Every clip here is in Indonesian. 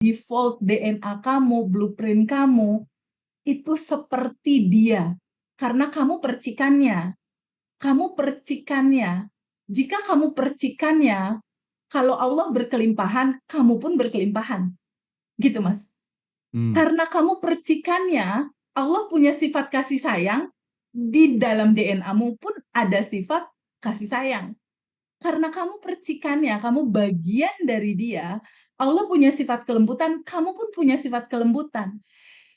default DNA kamu, blueprint kamu, itu seperti dia. Karena kamu percikannya. Kamu percikannya. Jika kamu percikannya, kalau Allah berkelimpahan, kamu pun berkelimpahan. Gitu, Mas. Karena kamu percikannya, Allah punya sifat kasih sayang, di dalam DNA-mu pun ada sifat kasih sayang. Karena kamu percikannya, kamu bagian dari dia, Allah punya sifat kelembutan, kamu pun punya sifat kelembutan.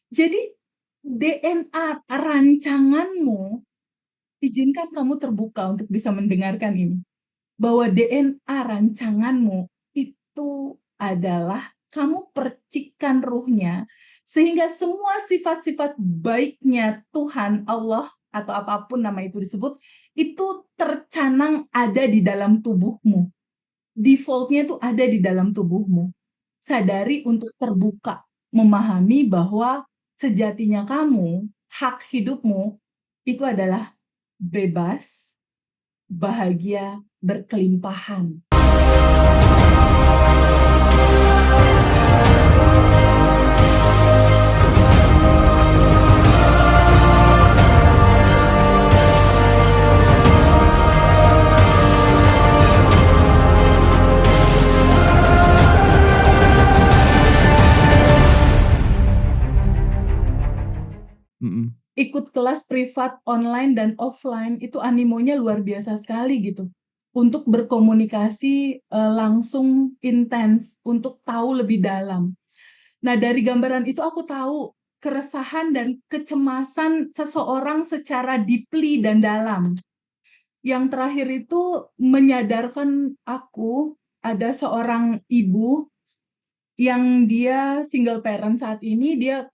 Jadi DNA rancanganmu, izinkan kamu terbuka untuk bisa mendengarkan ini. Bahwa DNA rancanganmu itu adalah kamu percikan ruhnya, sehingga semua sifat-sifat baiknya Tuhan, Allah, atau apapun nama itu disebut, itu tercanang ada di dalam tubuhmu. Default-nya itu ada di dalam tubuhmu. Sadari untuk terbuka, memahami bahwa sejatinya kamu, hak hidupmu, itu adalah bebas, bahagia, berkelimpahan. Ikut kelas privat online dan offline itu animonya luar biasa sekali gitu. Untuk berkomunikasi langsung intens, untuk tahu lebih dalam. Nah, dari gambaran itu aku tahu keresahan dan kecemasan seseorang secara deeply dan dalam. Yang terakhir itu menyadarkan aku ada seorang ibu yang dia single parent saat ini, dia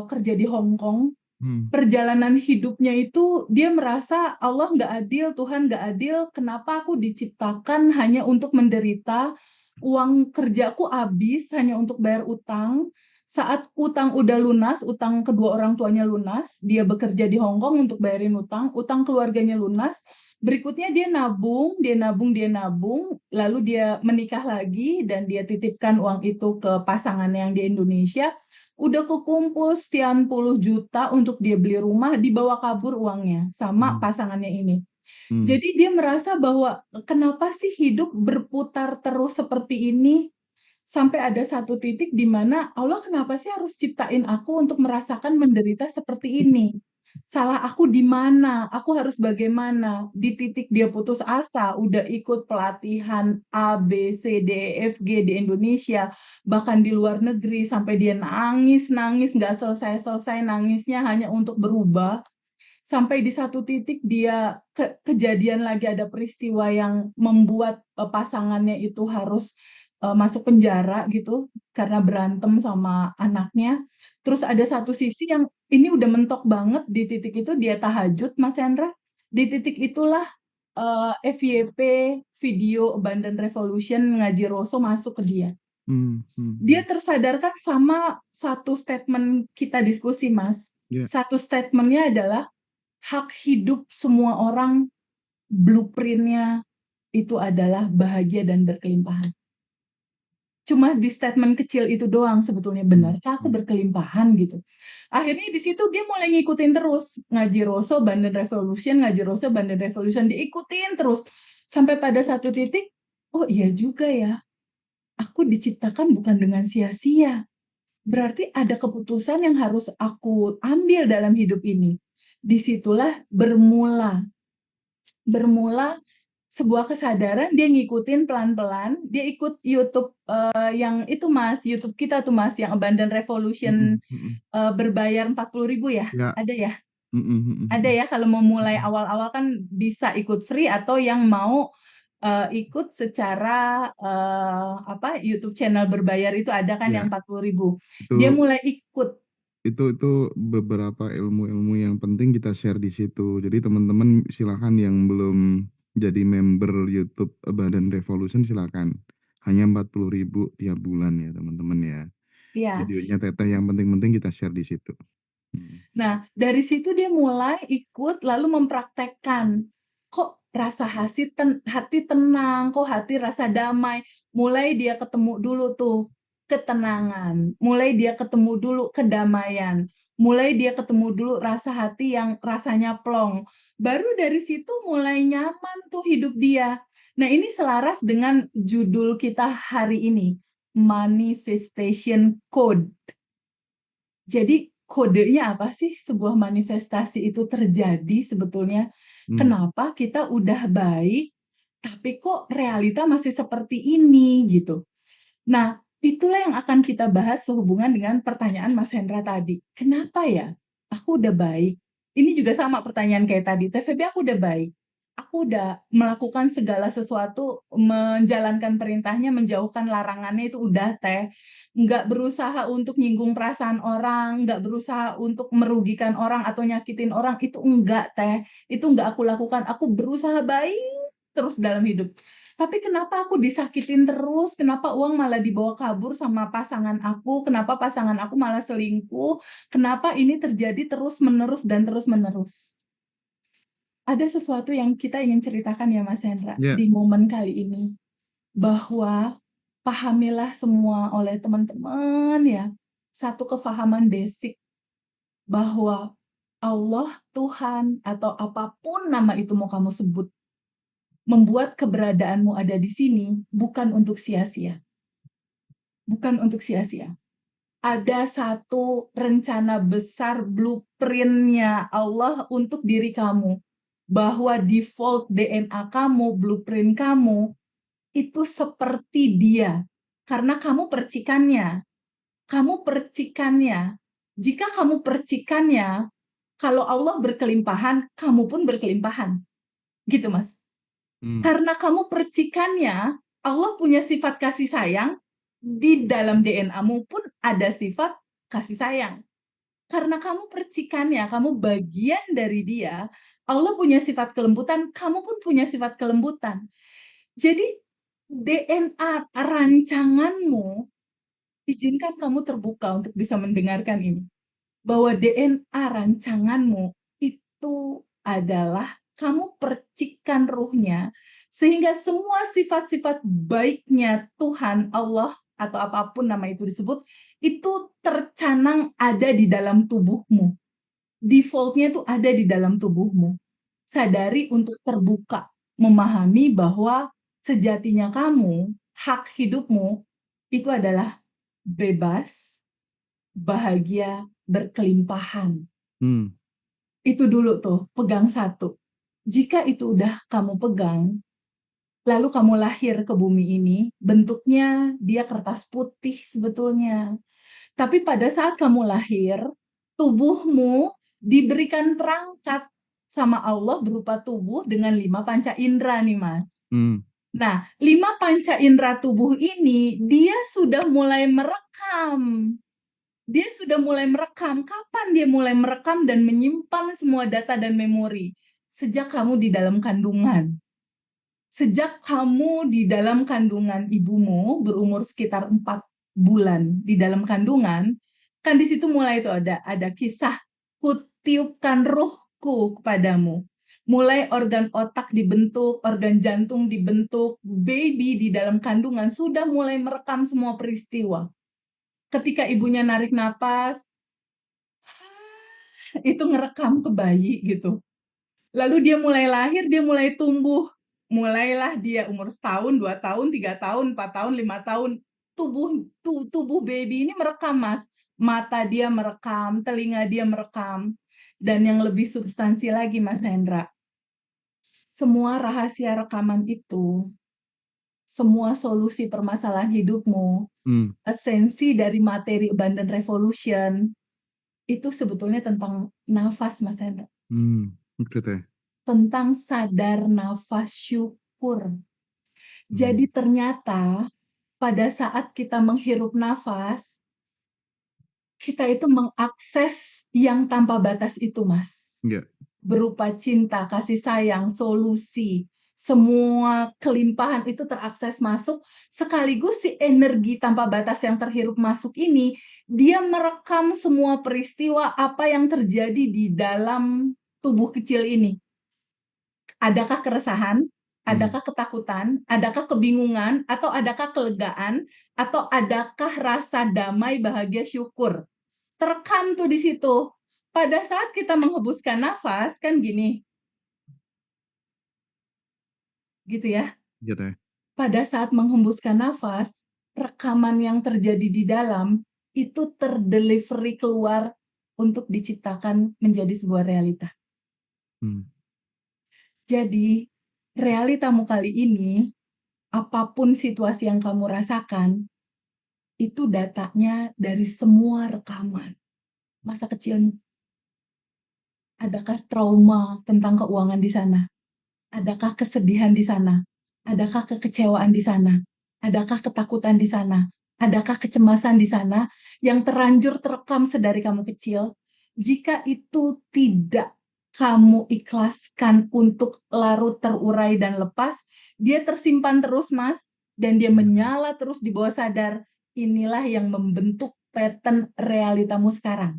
kerja di Hong Kong. Perjalanan hidupnya itu dia merasa Allah nggak adil, Tuhan nggak adil, kenapa aku diciptakan hanya untuk menderita, uang kerjaku habis hanya untuk bayar utang. Saat utang udah lunas, utang kedua orang tuanya lunas, dia bekerja di Hong Kong untuk bayarin utang, utang keluarganya lunas, berikutnya dia nabung, lalu dia menikah lagi dan dia titipkan uang itu ke pasangan yang di Indonesia. Udah kekumpul sekian puluh juta untuk dia beli rumah, dibawa kabur uangnya sama pasangannya ini. Jadi dia merasa bahwa kenapa sih hidup berputar terus seperti ini? Sampai ada satu titik di mana Allah kenapa sih harus ciptain aku untuk merasakan menderita seperti ini? Salah aku di mana? Aku harus bagaimana? Di titik dia putus asa, udah ikut pelatihan A, B, C, D, E, F, G di Indonesia, bahkan di luar negeri, sampai dia nangis, nggak selesai-selesai nangisnya hanya untuk berubah. Sampai di satu titik dia kejadian lagi, ada peristiwa yang membuat pasangannya itu harus masuk penjara gitu karena berantem sama anaknya. Terus ada satu sisi yang ini udah mentok banget, di titik itu dia tahajud, Mas Hendra. Di titik itulah FYP video Abundant Revolution ngaji Rosso masuk ke dia. Dia tersadarkan sama satu statement kita diskusi, Mas. Satu statementnya adalah hak hidup semua orang, blueprint-nya itu adalah bahagia dan berkelimpahan. Cuma di statement kecil itu doang sebetulnya benar. Aku berkelimpahan gitu. Akhirnya di situ dia mulai ngikutin terus. Ngaji Rosso, Abundant Revolution, ngaji Rosso, Abundant Revolution. Diikutin terus. Sampai pada satu titik, oh iya juga ya. Aku diciptakan bukan dengan sia-sia. Berarti ada keputusan yang harus aku ambil dalam hidup ini. Disitulah bermula sebuah kesadaran, dia ngikutin pelan-pelan, dia ikut YouTube yang itu Mas, YouTube kita tuh Mas, yang Abundant Revolution berbayar 40.000 ya? Ada ya? Ada ya, kalau mau mulai awal-awal kan bisa ikut free atau yang mau ikut secara YouTube channel berbayar itu ada kan yang 40.000. Dia mulai ikut. Itu beberapa ilmu-ilmu yang penting kita share di situ. Jadi teman-teman silakan yang belum jadi member YouTube Abundant Revolution silakan. Hanya 40.000 tiap bulan ya teman-teman ya. Iya. Videonya Teteh yang penting-penting kita share di situ. Nah, dari situ dia mulai ikut lalu mempraktekkan. Kok rasa hati tenang, kok hati rasa damai. Mulai dia ketemu dulu tuh ketenangan, mulai dia ketemu dulu kedamaian, mulai dia ketemu dulu rasa hati yang rasanya plong. Baru dari situ mulai nyaman tuh hidup dia. Nah, ini selaras dengan judul kita hari ini, Manifestation Code. Jadi kodenya apa sih sebuah manifestasi itu terjadi sebetulnya? Kenapa kita udah baik, tapi kok realita masih seperti ini gitu? Nah, itulah yang akan kita bahas sehubungan dengan pertanyaan Mas Hendra tadi. Kenapa ya? Aku udah baik. Ini juga sama pertanyaan kayak tadi. TVB aku udah baik. Aku udah melakukan segala sesuatu, menjalankan perintahnya, menjauhkan larangannya itu udah teh. Nggak berusaha untuk nyinggung perasaan orang, nggak berusaha untuk merugikan orang atau nyakitin orang, itu enggak teh. Itu nggak aku lakukan. Aku berusaha baik terus dalam hidup. Tapi kenapa aku disakitin terus? Kenapa uang malah dibawa kabur sama pasangan aku? Kenapa pasangan aku malah selingkuh? Kenapa ini terjadi terus-menerus dan terus-menerus? Ada sesuatu yang kita ingin ceritakan ya Mas Hendra di momen kali ini. Bahwa pahamilah semua oleh teman-teman ya. Satu kefahaman basic bahwa Allah, Tuhan, atau apapun nama itu mau kamu sebut, membuat keberadaanmu ada di sini bukan untuk sia-sia. Bukan untuk sia-sia. Ada satu rencana besar blueprint-nya Allah untuk diri kamu. Bahwa default DNA kamu, blueprint kamu, itu seperti dia. Karena kamu percikannya. Kamu percikannya. Jika kamu percikannya, kalau Allah berkelimpahan, kamu pun berkelimpahan. Gitu, Mas. Karena kamu percikannya, Allah punya sifat kasih sayang, di dalam DNA-mu pun ada sifat kasih sayang. Karena kamu percikannya, kamu bagian dari dia, Allah punya sifat kelembutan, kamu pun punya sifat kelembutan. Jadi DNA rancanganmu, izinkan kamu terbuka untuk bisa mendengarkan ini. Bahwa DNA rancanganmu itu adalah kamu percikan ruhnya, sehingga semua sifat-sifat baiknya Tuhan, Allah, atau apapun nama itu disebut, itu tercanang ada di dalam tubuhmu. Defaultnya itu ada di dalam tubuhmu. Sadari untuk terbuka, memahami bahwa sejatinya kamu, hak hidupmu, itu adalah bebas, bahagia, berkelimpahan. Itu dulu tuh, pegang satu. Jika itu udah kamu pegang, lalu kamu lahir ke bumi ini, bentuknya dia kertas putih sebetulnya. Tapi pada saat kamu lahir, tubuhmu diberikan perangkat sama Allah berupa tubuh dengan 5 panca indera nih, Mas. Nah, 5 panca indera tubuh ini, dia sudah mulai merekam. Dia sudah mulai merekam. Kapan dia mulai merekam dan menyimpan semua data dan memori? Sejak kamu di dalam kandungan. Sejak kamu di dalam kandungan ibumu, berumur sekitar 4 bulan di dalam kandungan, kan di situ mulai itu ada kisah kutiupkan ruhku kepadamu. Mulai organ otak dibentuk, organ jantung dibentuk, baby di dalam kandungan sudah mulai merekam semua peristiwa. Ketika ibunya narik napas, itu ngerekam ke bayi gitu. Lalu dia mulai lahir, dia mulai tumbuh. Mulailah dia umur 1 tahun, 2 tahun, 3 tahun, 4 tahun, 5 tahun. Tubuh baby ini merekam, Mas. Mata dia merekam, telinga dia merekam. Dan yang lebih substansi lagi, Mas Hendra, semua rahasia rekaman itu, semua solusi permasalahan hidupmu, esensi dari materi Abundant Revolution, itu sebetulnya tentang nafas, Mas Hendra. Tentang sadar nafas syukur. Jadi ternyata pada saat kita menghirup nafas, kita itu mengakses yang tanpa batas itu, Mas. Berupa cinta, kasih sayang, solusi, semua kelimpahan itu terakses masuk, sekaligus si energi tanpa batas yang terhirup masuk ini, dia merekam semua peristiwa apa yang terjadi di dalam tubuh kecil ini. Adakah keresahan? Adakah ketakutan, adakah kebingungan, atau adakah kelegaan, atau adakah rasa damai, bahagia, syukur? Terekam tuh di situ. Pada saat kita menghembuskan nafas, kan gini, gitu ya. Iya teh. Pada saat menghembuskan nafas, rekaman yang terjadi di dalam itu terdelivery keluar untuk diciptakan menjadi sebuah realita. Jadi, realitamu kali ini, apapun situasi yang kamu rasakan, itu datanya dari semua rekaman masa kecilmu. Adakah trauma tentang keuangan di sana? Adakah kesedihan di sana? Adakah kekecewaan di sana? Adakah ketakutan di sana? Adakah kecemasan di sana yang terlanjur terekam sedari kamu kecil? Jika itu tidak kamu ikhlaskan untuk larut terurai dan lepas, dia tersimpan terus, Mas, dan dia menyala terus di bawah sadar. Inilah yang membentuk pattern realitamu sekarang.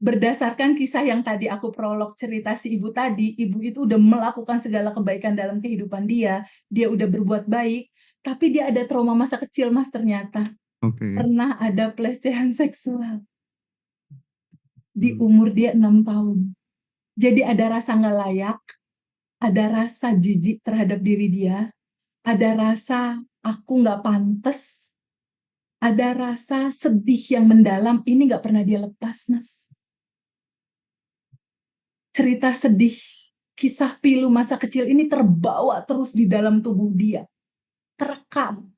Berdasarkan kisah yang tadi aku prolog cerita si ibu tadi, ibu itu udah melakukan segala kebaikan dalam kehidupan dia udah berbuat baik, tapi dia ada trauma masa kecil, Mas, ternyata. Pernah ada pelecehan seksual di umur dia 6 tahun. Jadi ada rasa nggak layak, ada rasa jijik terhadap diri dia, ada rasa aku nggak pantas, ada rasa sedih yang mendalam, ini nggak pernah dia lepas, Mas. Cerita sedih, kisah pilu masa kecil ini terbawa terus di dalam tubuh dia. Terekam.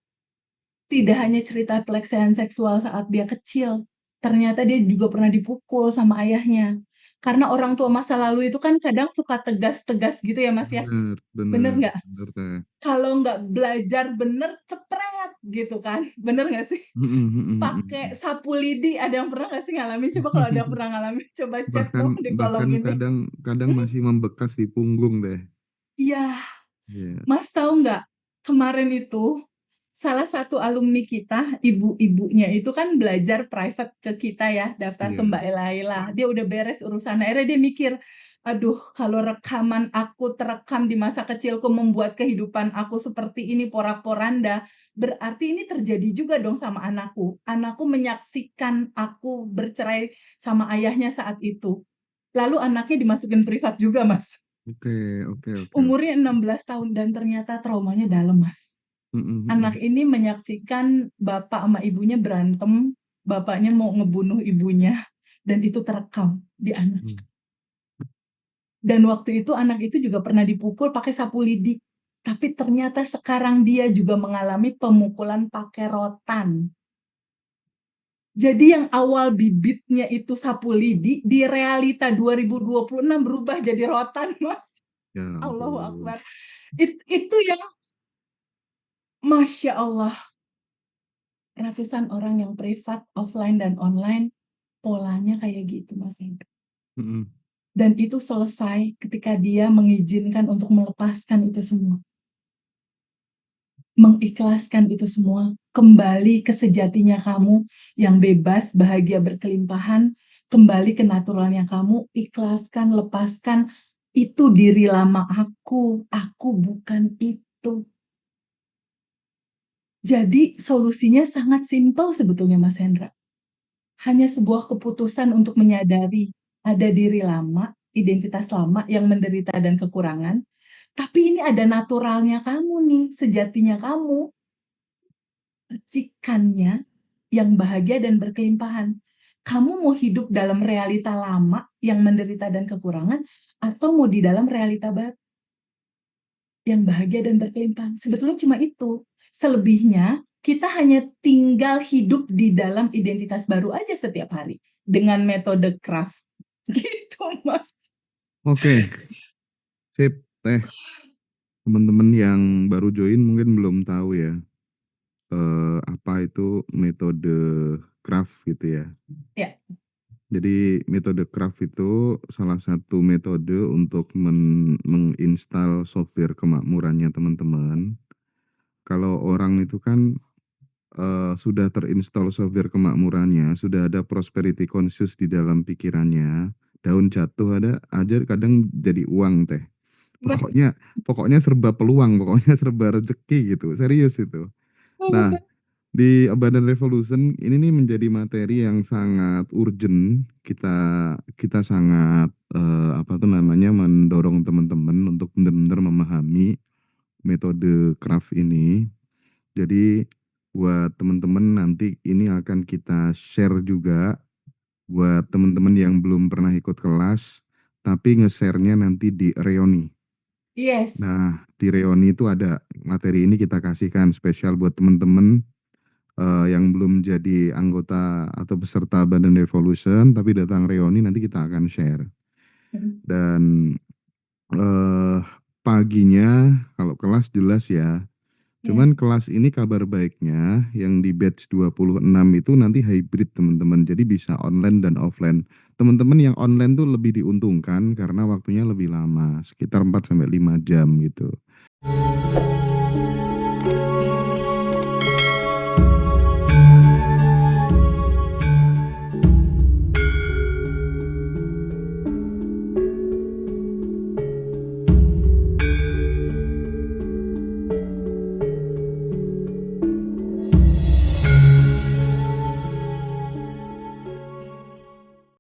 Tidak hanya cerita pelecehan seksual saat dia kecil, ternyata dia juga pernah dipukul sama ayahnya. Karena orang tua masa lalu itu kan kadang suka tegas-tegas gitu ya, Mas, ya. Bener nggak? Kalau nggak belajar bener, cepret gitu kan. Bener nggak sih? Pakai sapu lidi, ada yang pernah nggak sih ngalamin? Coba kalau ada yang pernah ngalamin, coba chat dong di kolom ini. Kadang masih membekas di punggung deh. Iya, Mas tahu nggak, kemarin itu salah satu alumni kita, ibu-ibunya itu kan belajar private ke kita ya, daftar ke Mbak Elaila. Dia udah beres urusan, akhirnya dia mikir, aduh kalau rekaman aku terekam di masa kecilku membuat kehidupan aku seperti ini porak-poranda, berarti ini terjadi juga dong sama anakku. Anakku menyaksikan aku bercerai sama ayahnya saat itu. Lalu anaknya dimasukin privat juga, Mas. Oke. Umurnya 16 tahun dan ternyata traumanya dalam, Mas. Anak ini menyaksikan bapak sama ibunya berantem, bapaknya mau ngebunuh ibunya, dan itu terekam di anak. Dan waktu itu anak itu juga pernah dipukul pakai sapu lidi. Tapi ternyata sekarang dia juga mengalami pemukulan pakai rotan. Jadi yang awal bibitnya itu sapu lidi, di realita 2026 berubah jadi rotan, Mas. Allahu Akbar. Itu yang Masya Allah, ratusan orang yang privat, offline dan online, polanya kayak gitu, Mas Hendra. Dan itu selesai ketika dia mengizinkan untuk melepaskan itu semua. Mengikhlaskan itu semua, kembali ke sejatinya kamu yang bebas, bahagia, berkelimpahan, kembali ke naturalnya kamu, ikhlaskan, lepaskan, itu diri lama aku bukan itu. Jadi solusinya sangat simpel sebetulnya, Mas Hendra. Hanya sebuah keputusan untuk menyadari ada diri lama, identitas lama yang menderita dan kekurangan, tapi ini ada naturalnya kamu nih, sejatinya kamu, percikannya yang bahagia dan berkelimpahan. Kamu mau hidup dalam realita lama yang menderita dan kekurangan, atau mau di dalam realita baru yang bahagia dan berkelimpahan? Sebetulnya cuma itu. Selebihnya, kita hanya tinggal hidup di dalam identitas baru aja setiap hari dengan metode craft. Gitu, Mas. Oke. Sip, Teh. Teman-teman yang baru join mungkin belum tahu ya, apa itu metode craft gitu ya. Ya. Jadi metode craft itu salah satu metode untuk menginstal software kemakmurannya teman-teman. Kalau orang itu kan sudah terinstall software kemakmurannya, sudah ada prosperity conscious di dalam pikirannya, daun jatuh ada aja kadang jadi uang teh. Pokoknya pokoknya serba peluang, pokoknya serba rezeki gitu, serius itu. Nah, Betul. di Abundant Revolution ini nih menjadi materi yang sangat urgent. Kita sangat apa tuh namanya mendorong teman-teman untuk benar-benar memahami metode craft ini. Jadi buat teman-teman nanti ini akan kita share juga buat teman-teman yang belum pernah ikut kelas, tapi nge-share-nya nanti di reuni. Yes. Nah, di reuni itu ada materi ini kita kasihkan spesial buat teman-teman yang belum jadi anggota atau peserta Badan Revolution, tapi datang reuni nanti kita akan share. Dan eh, paginya kalau kelas jelas ya. Ya. Cuman kelas ini kabar baiknya yang di batch 26 itu nanti hybrid teman-teman. Jadi bisa online dan offline. Teman-teman yang online tuh lebih diuntungkan karena waktunya lebih lama, sekitar 4 sampai 5 jam gitu.